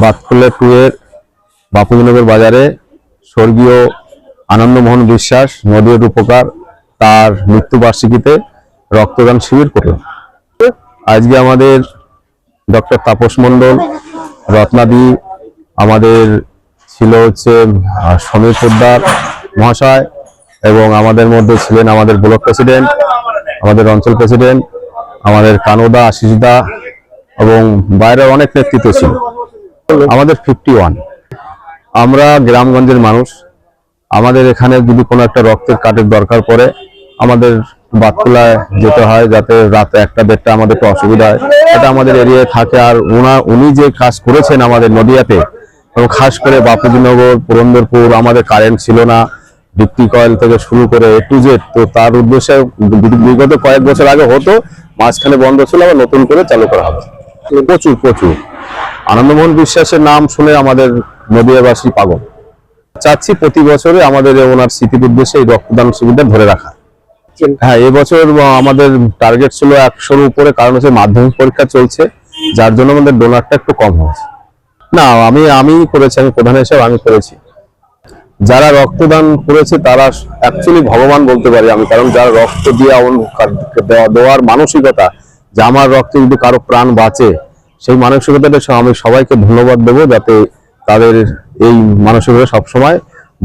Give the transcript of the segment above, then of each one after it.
বাতকুল্লা 2 এর বাপুজনগর বাজারে স্বর্গীয় আনন্দমোহন বিশ্বাস নদীর উপকার তার মৃত্যুবার্ষিকীতে রক্তদান শিবির করলাম। আজকে আমাদের ডক্টর তাপস মণ্ডল, রত্নাদি, আমাদের ছিল হচ্ছে সমীর পোদ্দার মহাশয়, এবং আমাদের মধ্যে ছিলেন আমাদের ব্লক প্রেসিডেন্ট, আমাদের অঞ্চল প্রেসিডেন্ট, আমাদের কানোদা, আশিসদা, এবং বাইরের অনেক নেতৃত্ব ছিল। আমাদের 51। আমরা গ্রামগঞ্জের মানুষ। আমাদের এখানে যদি কোনো একটা রক্তের কার্ডের দরকার পড়ে আমাদের বাতকুল্লায় যেতে হয়, যাতে রাতে 1টা-1:30টা আমাদের একটু অসুবিধা হয়। এটা আমাদের এরিয়ায় থাকে। আর উনি যে কাজ করেছেন আমাদের নদিয়াতে, এবং খাস করে বাপুজীনগর, পুরন্দরপুর, আমাদের কারেন্ট ছিল না, ভিত্তি কয়েল থেকে শুরু করে A to Z। তো তার উদ্দেশ্যে বিগত কয়েক বছর আগে হতো, মাঝখানে বন্ধ ছিল, আবার নতুন করে চালু করা হবে। প্রচুর প্রচুর আনন্দমোহন বিশ্বাসের নাম শুনে আমাদের নদিয়াবাসী পাগল। চাচ্ছি প্রতি বছরে আমাদের ওনার স্মৃতির উদ্দেশ্যে এই রক্তদান শিবিরটা ধরে রাখা। হ্যাঁ, এবছর আমাদের টার্গেট ছিল 100-র উপরে, কারণ হচ্ছে মাধ্যমিক পরীক্ষা চলছে, যার জন্য আমাদের ডোনারটা একটু কম হয়েছে। না, আমি করেছি, আমি প্রধান হিসেবে আমি করেছি। যারা রক্তদান করেছে তারা অ্যাকচুয়ালি ভগবান বলতে পারি আমি, কারণ যারা রক্ত দেওয়ার মানসিকতা, যে আমার রক্তে যদি কারো প্রাণ বাঁচে, সেই মানসিকতাটা আমি সবাইকে ধন্যবাদ দেবো, যাতে তাদের এই মানসিকতা সবসময়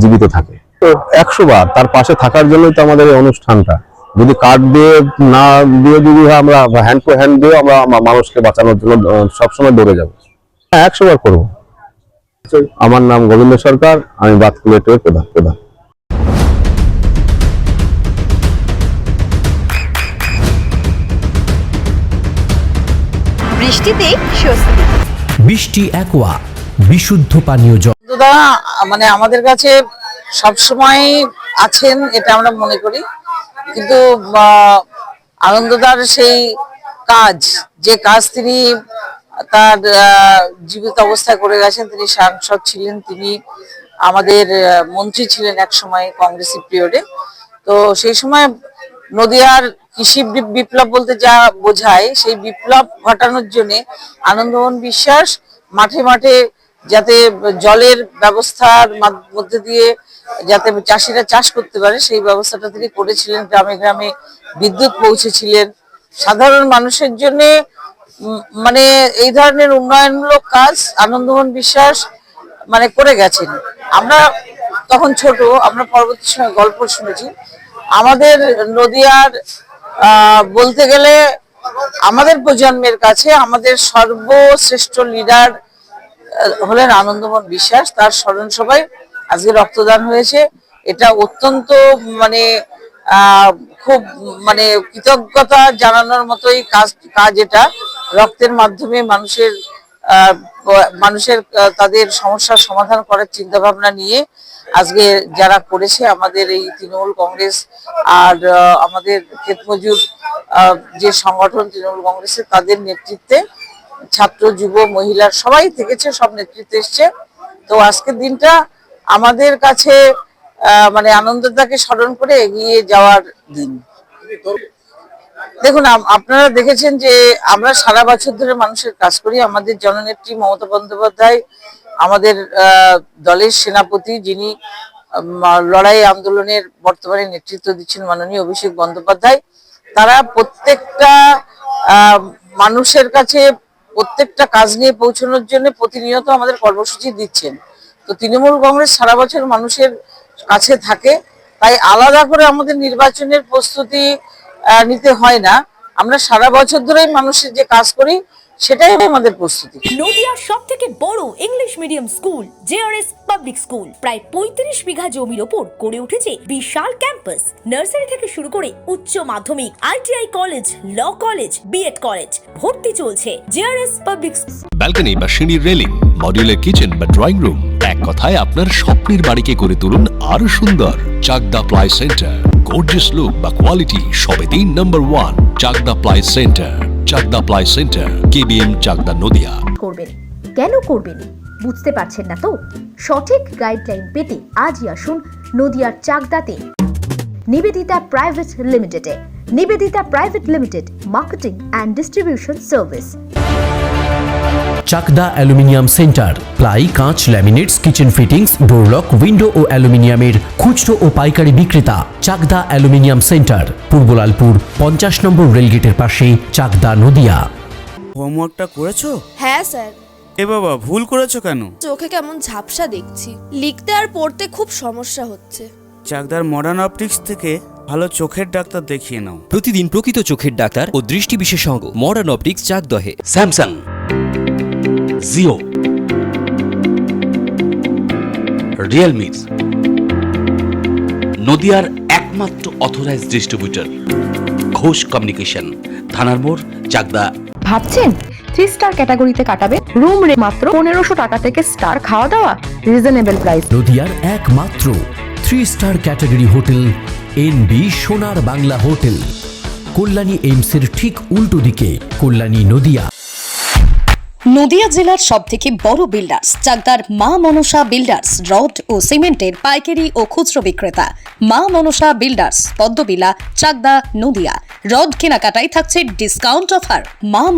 জীবিত থাকে। তো 100 বার তার পাশে থাকার জন্যই তো আমাদের এই অনুষ্ঠানটা। যদি কার্ড দিয়ে না দিয়ে, যদি আমরা হ্যান্ড টু হ্যান্ড দিয়ে আমরা মানুষকে বাঁচানোর জন্য সবসময় দৌড়ে যাবো। 100 বার করবো। আমার নাম গোবিন্দ সরকার, আমি বাতকুল্লা 2 এর প্রধান। বৃষ্টিতে স্বস্তি। বৃষ্টি অ্যাকোয়া বিশুদ্ধ পানীয় জল। দাদা মানে আমাদের কাছে সবসময় আছেন, এটা আমরা মনে করি। কিন্তু আনন্দদার সেই কাজ, যে কাজ তিনি তার জীবিত অবস্থায় করে গেছেন, তিনি সাংসদ ছিলেন, তিনি আমাদের মন্ত্রী ছিলেন এক সময় কংগ্রেসি পিরিয়ডে। তো সেই সময় নদিয়ার কৃষি বিপ্লব বলতে যা বোঝায়, সেই বিপ্লব ঘটানোর জন্য আনন্দমোহন বিশ্বাস মাঠে মাঠে যাতে জলের ব্যবস্থার মধ্যে দিয়ে যাতে চাষিরা চাষ করতে পারে, সেই ব্যবস্থাটা তিনি করেছিলেন। গ্রামে গ্রামে বিদ্যুৎ পৌঁছেছিলেন সাধারণ মানুষের জন্য। মানে এই ধরনের উন্নয়নমূলক কাজ আনন্দমোহন বিশ্বাস মানে করে গেছেন। আমরা তখন ছোট, আমরা পরবর্তী সময় গল্প শুনেছি। আমাদের নদিয়ার বলতে গেলে আমাদের প্রজন্মের কাছে আমাদের সর্বশ্রেষ্ঠ লিডার হলেন আনন্দমোহন বিশ্বাস। তার স্মরণ সভায় আজকে রক্তদান হয়েছে। এটা অত্যন্ত মানে খুব মানে কৃতজ্ঞতা জানানোর মতোই কাজ এটা। রক্তের মাধ্যমে মানুষের তাদের সমস্যার সমাধান করার চিন্তা ভাবনা নিয়ে আজকে যারা করেছে আমাদের এই তৃণমূল কংগ্রেস আর আমাদের ক্ষেতমজুর যে সংগঠন তৃণমূল কংগ্রেসের, তাদের নেতৃত্বে ছাত্র, যুব, মহিলার সবাই থেকেছে, সব নেতৃত্বে এসছে। তো আজকের দিনটা আমাদের কাছে মানে আনন্দদাকে স্মরণ করে এগিয়ে যাওয়ার দিন। দেখুন, আপনারা দেখেছেন যে আমরা সারা বছর ধরে মানুষের কাজ করি। আমাদের জননেত্রী মমতা বন্দ্যোপাধ্যায়, আমাদের দলের সেনাপতি, যিনি লড়াই আন্দোলনের বর্তমানে নেতৃত্ব দিচ্ছেন, মাননীয় অভিষেক বন্দ্যোপাধ্যায়, তারা প্রত্যেকটা মানুষের কাছে প্রত্যেকটা কাজ নিয়ে পৌঁছানোর জন্য প্রতিনিয়ত আমাদের কর্মসূচি দিচ্ছেন। তো তৃণমূল কংগ্রেস সারা বছর মানুষের কাছে থাকে, তাই আলাদা করে আমাদের নির্বাচনের প্রস্তুতি নিতে হয় না। আমরা সারা বছর ধরেই মানুষের যে কাজ করি, সেটাই আমাদের প্রস্তুতি। নদিয়ার সবথেকে বড় English medium school JRS public school প্রায় 35 বিঘা জমির ওপর গড়ে উঠেছে বিশাল ক্যাম্পাস। নার্সারি থেকে শুরু করে উচ্চ মাধ্যমিক, ITI college, law college, BEd college, ভর্তি চলছে জেআরএস পাবলিক। ব্যালকনি বা সিঁড়ির রেলিং, মডিউলার কিচেন বা ড্রয়িং রুম, এক কথায় আপনার স্বপ্নের বাড়িকে করে তুলুন আরো সুন্দর। Chakdah ply centre, gorgeous look বা কোয়ালিটি সবে 3 number 1 Chakdah ply centre. Chakdah ply centre, KBM, Chakdah, Nadia. করবেন কেন করবেন বুঝতে পারছেন না তো? সঠিক গাইডলাইন পেতে আজই আসুন নদিয়ার চাকদাতে নিবেদিতা প্রাইভেট লিমিটেডে। Nivedita private limited, marketing and distribution service. Chakdah aluminium centre, ply, কাঁচ, laminates, kitchen fittings, door lock, window ও অ্যালুমিনিয়ামের খুচরো ও পাইকারি বিক্রেতা। চাকদা অ্যালুমিনিয়াম সেন্টার, পূর্ব লালপুর 50 নম্বর রেলগেটের পাশে, চাকদা, নদিয়া। হোমওয়ার্কটা করেছো? হ্যাঁ স্যার। এ বাবা, ভুল করেছো কেন? চোখে কেমন ঝাপসা দেখছি, লিখতে আর পড়তে খুব সমস্যা হচ্ছে। চাকদার মডার্ন অপটিক্স থেকে ভালো চোখের ডাক্তার দেখিয়ে নাও। প্রতিদিন প্রকৃত চোখের ডাক্তার ও দৃষ্টি বিশেষজ্ঞ মডার্ন অপটিক্স চাকদহে। স্যামসাং, জিও, রিয়েলমি, নদিয়ার একমাত্র অথরাইজড ডিস্ট্রিবিউটর ঘোষ কমিউনিকেশন, থানার মোড়, চাকদা। ভাবছেন 3 স্টার ক্যাটাগরিতে কাটাবে? রুম রে মাত্র 1500 টাকা থেকে স্টার, খাওয়া দাওয়া রিজনেবল প্রাইস। নদিয়ার একমাত্র 3 স্টার ক্যাটাগরি হোটেল এনবি সোনার বাংলা হোটেল, কল্যাণী এইমসের ঠিক উল্টো দিকে, কল্যাণী, নদিয়া। নদিয়া জেলার সবথেকে বড় বিল্ডার্স চাকদার মা মনসা বিল্ডার্স, রড ও সিমেন্টের পাইকারি ও খুচরো বিক্রেতা। মা মনসা বিল্ডার্স, পদ্মবিলা, চাকদা, নদিয়া। রড কেনাকাটায় থাকছে ডিসকাউন্ট অফার। মা